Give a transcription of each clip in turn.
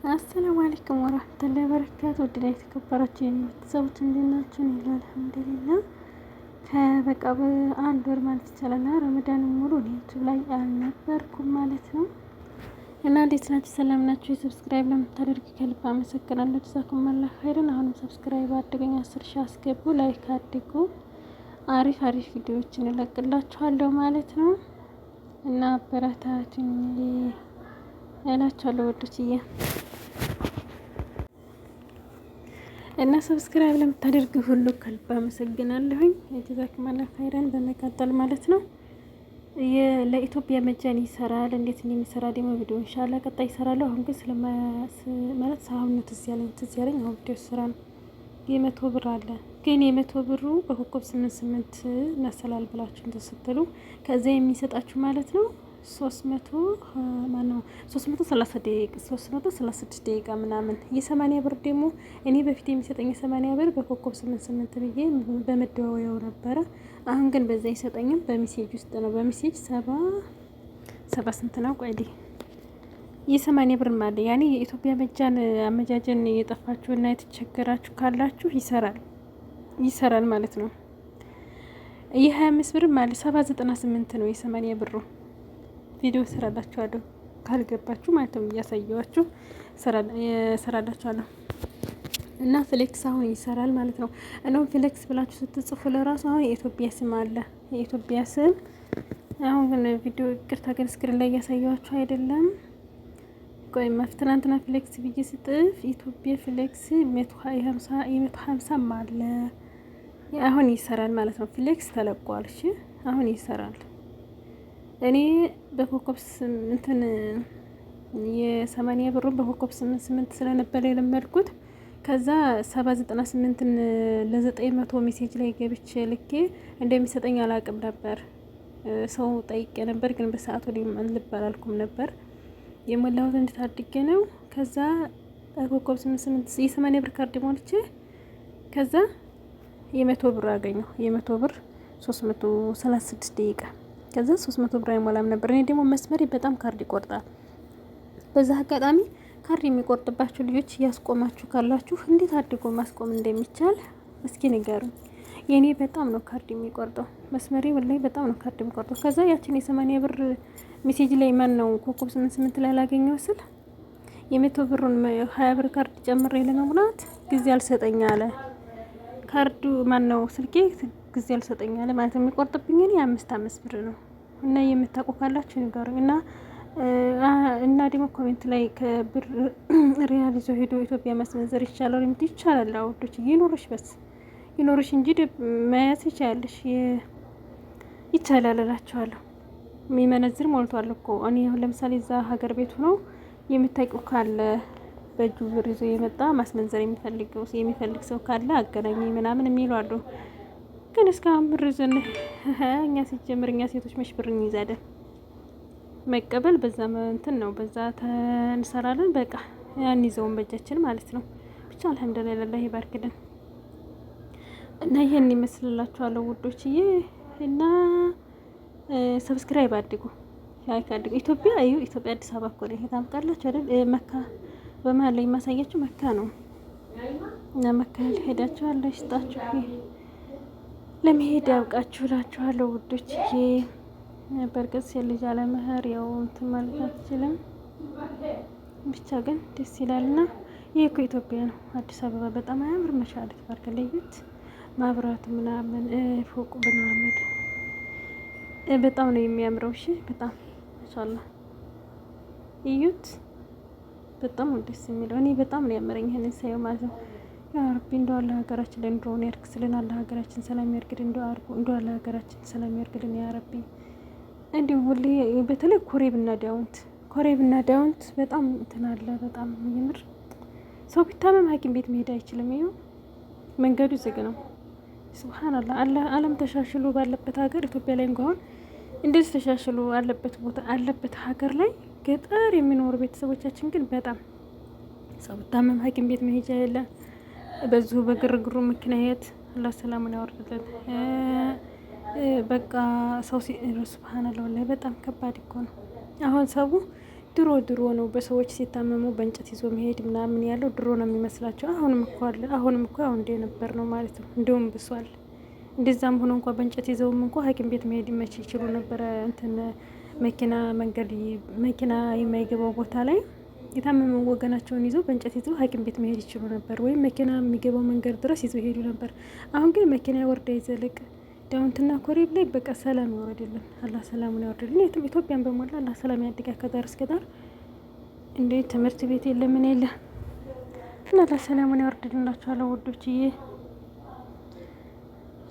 አሰላሙ አለይኩም ወራህመቱላሂ ወበረካቱ። ውድና የተከበራችሁ የቤተሰቦች እንዴት ናችሁ? እኔ አልሐምዱሊላህ። ከበቃ በአንድ ወር ማለት ይቻላል ረመዳን ሙሉ ዩቲዩብ ላይ አልነበርኩም ማለት ነው። እና እንዴት ናችሁ? ሰላም ናችሁ? ሰብስክራይብ ለምታደርጉ ከልብ አመሰግናለሁ። ጀዛኩም አላህ ኸይረን። አሁንም ሰብስክራይብ አድርጉኝ፣ 10 ሺህ አስገቡ፣ ላይክ አድርጉ። አሪፍ ቪዲዮዎችን እለቅላችኋለሁ ማለት ነው። እና አበረታቱኝ እላችኋለሁ ወዶችዬ። እና ሰብስክራይብ ለምታደርጉ ሁሉ ከልብ አመሰግናለሁኝ። ጀዛኩም አላህ ኸይረን። በመቀጠል ማለት ነው ለኢትዮጵያ መጃን ይሰራል። እንዴት እንደሚሰራ ደግሞ ቪዲዮ ኢንሻአላህ ቀጣይ ይሰራለሁ። አሁን ግን ማለት ሳሁን ትዝ ያለኝ አሁን ቪዲዮ ስራ ነው። የመቶ ብር አለ ግን የመቶ ብሩ በኮከብ 88 መሰላል ብላችሁ እንትን ስትሉ ከዛ የሚሰጣችሁ ማለት ነው 336 ደቂቃ ምናምን። የ80 ብር ደግሞ እኔ በፊት የሚሰጠኝ የ80 ብር በኮከብ 88 ብዬ በመደዋወያው ነበረ። አሁን ግን በዛ አይሰጠኝም፣ በሜሴጅ ውስጥ ነው። በሜሴጅ ሰባ ስንት ነው? ቆይ የ80 ብር ማለት ያኔ የኢትዮጵያ መጃን አመጃጀን የጠፋችሁ እና የተቸገራችሁ ካላችሁ ይሰራል ማለት ነው። የ25 ብር ማለት 798 ነው የ80 ብሩ። ቪዲዮ ሰራላችኋለሁ ካልገባችሁ ማለት ነው፣ እያሳየዋችሁ ሰራላችኋለሁ። እና ፍሌክስ አሁን ይሰራል ማለት ነው። እንደውም ፍሌክስ ብላችሁ ስትጽፉ ለራሱ አሁን የኢትዮጵያ ስም አለ፣ የኢትዮጵያ ስም። አሁን ግን ቪዲዮ ቅርታ ግን ስክሪን ላይ እያሳየዋችሁ አይደለም። ቆይ ትናንትና ፍሌክስ ብዬ ስጥፍ ኢትዮጵያ ፍሌክስ 150 አለ። አሁን ይሰራል ማለት ነው። ፍሌክስ ተለቋል። እሺ አሁን ይሰራል። እኔ በኮከብ እንትን የ80 ብሩን በኮከብ 88 ስለነበረ የለመድኩት ከዛ 798ን ለ900 ሜሴጅ ላይ ገብቼ ልኬ እንደሚሰጠኝ አላቅም ነበር። ሰው ጠይቄ ነበር ግን በሰዓቱ ልብ አላልኩም ነበር። የሞላሁት እንዴት አድርጌ ነው። ከዛ ኮከብ 88 የ80 ብር ካርድ ሞልቼ ከዛ የ100 ብር አገኘሁ። የ100 ብር 336 ደቂቃ ከዛ 300 ብር አይሞላም ነበር። እኔ ደግሞ መስመሬ በጣም ካርድ ይቆርጣል። በዛ አጋጣሚ ካርድ የሚቆርጥባችሁ ልጆች እያስቆማችሁ ካላችሁ እንዴት አድርጎ ማስቆም እንደሚቻል እስኪ ንገሩኝ። የኔ በጣም ነው ካርድ የሚቆርጠው፣ መስመሬ ወላሂ በጣም ነው ካርድ የሚቆርጠው። ከዛ ያችን የ80 ብር ሜሴጅ ላይ ማን ነው ኮከብ 88 ላይ ላገኘው ስል የ100 ብሩን 20 ብር ካርድ ጨምሬ ለመሙላት ጊዜ አልሰጠኝ አለ። ካርዱ ማን ነው ስልኬ ጊዜ አልሰጠኝ አለ ማለት ነው። የሚቆርጥብኝ እኔ 5 ብር ነው። እና የምታውቁ ካላችሁ ንገሩኝ። እና ደግሞ ኮሜንት ላይ ከብር ሪያል ይዞ ሄዶ ኢትዮጵያ ማስመንዘር ይቻላል ይቻላል። አውዶች ይኖርሽ እንጂ መያዝ ይቻላልሽ ይቻላል እላችኋለሁ። የሚመነዝር ሞልቷል እኮ። እኔ አሁን ለምሳሌ እዛ ሀገር ቤቱ ነው የምታውቂው ካለ በእጁ ብር ይዞ የመጣ ማስመንዘር የሚፈልግ ሰው ካለ አገናኝ ምናምን የሚሉ አሉ። ግን እስካሁን ብር ይዘን እኛ ሲጀምር እኛ ሴቶች መሽ ብር እንይዛለን። መቀበል በዛ እንትን ነው፣ በዛ እንሰራለን። በቃ ያን ይዘውን በእጃችን ማለት ነው። ብቻ አልሐምዱሊላህ ይባርክልን። እና ይሄን ይመስልላችኋለሁ ውዶችዬ። እና ሰብስክራይብ አድርጉ፣ ላይክ አድርጉ። ኢትዮጵያ አዲስ አበባ እኮ ነው። ታውቃላችሁ አይደል? መካ በመሀል ላይ የማሳያችሁ መካ ነው። እና መካ ሄዳችሁ አለ ይስጣችሁ፣ ለመሄድ ያብቃችሁ እላችኋለሁ ውዶችዬ። በርግጥ የልጅ አለመህር ያው እንትን ማለት አትችልም። ብቻ ግን ደስ ይላልና ይሄ እኮ ኢትዮጵያ ነው። አዲስ አበባ በጣም አያምር መሻለት ባርከ ለዩት ማብራቱ ምናምን ፎቁ ምናምን በጣም ነው የሚያምረው። እሺ በጣም ማሻአላህ እዩት። በጣም ነው ደስ የሚለው። እኔ በጣም ነው ያመረኝ ይሄንን ሳየው ማለት ነው። ያ ረቢ እንደው አላህ ሀገራችን ላይ እንደሆነ ያርክስልን። አላህ ሀገራችን ሰላም ያርግልን። እንደው አላህ ሀገራችን ሰላም ያርግልን ያ ረቢ። እንዲሁ ሁሌ በተለይ ኮሬብና ዳውንት በጣም እንትን አለ። በጣም ይምር። ሰው ቢታመም ሐኪም ቤት መሄድ አይችልም። ይኸው መንገዱ ዝግ ነው። ሱብሃንአላህ። ዓለም ተሻሽሎ ባለበት ሀገር ኢትዮጵያ ላይ እንኳን እንደዚህ ተሻሽሎ አለበት ሀገር ላይ ገጠር የሚኖሩ ቤተሰቦቻችን ግን በጣም ሰው ቢታመም ሐኪም ቤት መሄጃ የለ። በዚሁ በግርግሩ ምክንያት አላህ ሰላሙን ያወርድልን። በቃ ሰው ሱብሃንአላህ ወላሂ በጣም ከባድ እኮ ነው። አሁን ሰው ድሮ ነው በሰዎች ሲታመሙ በእንጨት ይዞ መሄድ ምናምን ያለው ድሮ ነው የሚመስላቸው። አሁንም እኮ አለ። አሁንም እኮ ያው እንደ ነበር ነው ማለት ነው። እንዲሁም ብሷል። እንደዛም ሆኖ እንኳ በእንጨት ይዘውም እንኳ ሐኪም ቤት መሄድ መቼ ይችሉ ነበረ? እንትን መኪና የማይገባው ቦታ ላይ የታመመ ወገናቸውን ይዘው በእንጨት ይዘው ሐኪም ቤት መሄድ ይችሉ ነበር፣ ወይም መኪና የሚገባው መንገድ ድረስ ይዘው ይሄዱ ነበር። አሁን ግን መኪና ወርዳ ይዘልቅ ዳውንትና ኮሬብ ላይ በቃ ሰላም ያወርድልን። አላህ ሰላሙን ያወርድልን። የትም ኢትዮጵያን በሞላ አላህ ሰላም ያድጋ ከዳር እስከ ዳር። እንዴ ትምህርት ቤት የለ ምን የለ እና አላህ ሰላሙን ያወርድልናችኋለሁ ውዶችዬ።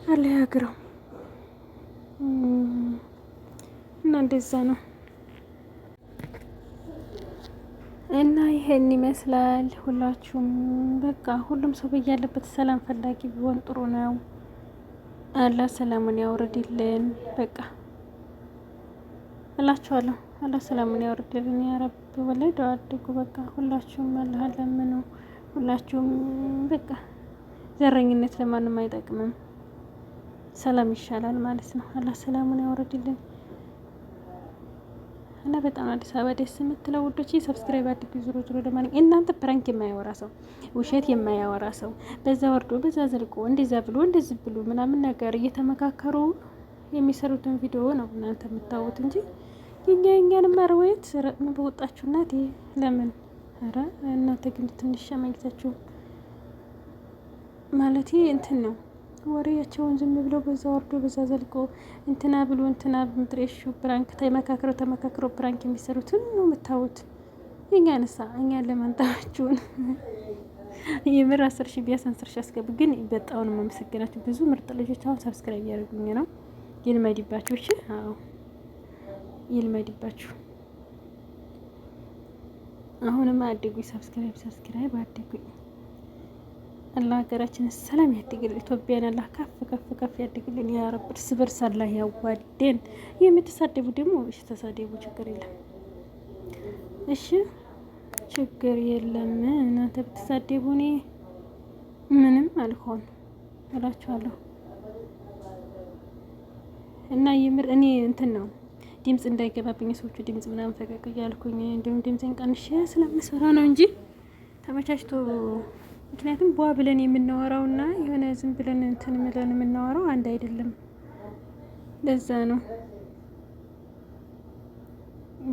አላህ ያግረው እና እንደዛ ነው እና ይሄን ይመስላል። ሁላችሁም በቃ ሁሉም ሰው በያለበት ሰላም ፈላጊ ቢሆን ጥሩ ነው። አላህ ሰላሙን ያወርድልን በቃ እላችኋለሁ። አላህ ሰላሙን ያወርድልን ያ ረብ። ወላሂ ዱአ አድርጉ በቃ ሁላችሁም አላህ ለምኑ። ሁላችሁም በቃ ዘረኝነት ለማንም አይጠቅምም። ሰላም ይሻላል ማለት ነው። አላህ ሰላሙን ያወርድልን እና በጣም አዲስ አበባ ደስ የምትለው ውዶች፣ ሰብስክራይብ አድርጉ። ዞሮ ለማንኛውም እናንተ ፕራንክ የማያወራ ሰው፣ ውሸት የማያወራ ሰው፣ በዛ ወርዶ በዛ ዘልቆ እንደዛ ብሎ እንደዚህ ብሎ ምናምን ነገር እየተመካከሩ የሚሰሩትን ቪዲዮ ነው እናንተ የምታዩት እንጂ የኛን ማርወይት ምን በወጣችሁ እናቴ ለምን? ኧረ እናንተ ግን ትንሽ ሸማኝታችሁ ማለት እንትን ነው ወሬያቸውን ዝም ብለው በዛ ወርዶ በዛ ዘልቆ እንትና ብሎ እንትና ምጥሬሹ ፕራንክ ተመካክረው ፕራንክ የሚሰሩትን ነው የምታዩት። እኛንሳ እኛን ለማንጣችሁን የምር 10,000 ቢያንስ 10,000 አስገቡ። ግን በጣም ነው የማመሰግናችሁ። ብዙ ምርጥ ልጆች አሁን ሰብስክራይብ እያደረጉኝ ነው። ይልመድባችሁ። እሺ አዎ ይልመድባችሁ። አሁንም አድጉኝ። ሰብስክራይብ አድጉኝ። አላህ ሀገራችንን ሰላም ያድግልን። ኢትዮጵያን አላህ ከፍ ያድግልን ያ ረብ። እርስ በርስ አላህ ያዋደን። የምትሳደቡ ደግሞ እሺ ተሳደቡ፣ ችግር የለም። እሺ ችግር የለም። እናንተ ብትሳደቡ እኔ ምንም አልሆን እላችኋለሁ። እና የምር እኔ እንትን ነው ድምጽ እንዳይገባብኝ ሰዎቹ ድምጽ ምናምን ፈቀቅ እያልኩኝ እንዲሁም ድምጽን ቀንሼ ስለምሰራ ነው እንጂ ተመቻችቶ ምክንያቱም ቧ ብለን የምናወራውና የሆነ ዝም ብለን እንትን ብለን የምናወራው አንድ አይደለም። ለዛ ነው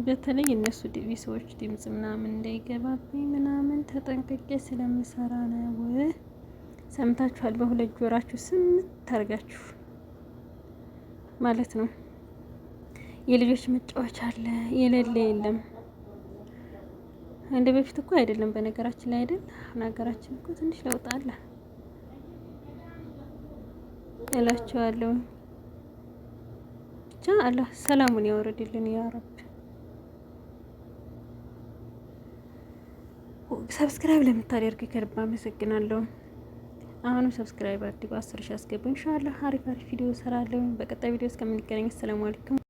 በተለይ እነሱ ሰዎች ድምጽ ምናምን እንዳይገባብኝ ምናምን ተጠንቅቄ ስለምሰራ ነው። ሰምታችኋል። በሁለት ጆራችሁ ስምት ታርጋችሁ ማለት ነው። የልጆች መጫወቻ አለ የሌለ የለም። እንደ በፊት እኮ አይደለም በነገራችን ላይ አይደል? ሀገራችን እኮ ትንሽ ለውጥ አለ እላችኋለሁ። ብቻ አላህ ሰላሙን ያወርድልን ያ ረብ። ሰብስክራይብ ለምታደርግ ከልብ አመሰግናለሁ። አሁንም ሰብስክራይብ አድርጉ። 10,000 አስገቡ። ኢንሻአላህ አሪፍ ቪዲዮ እሰራለሁ። በቀጣይ ቪዲዮ እስከምንገናኝ ሰላም አለይኩም።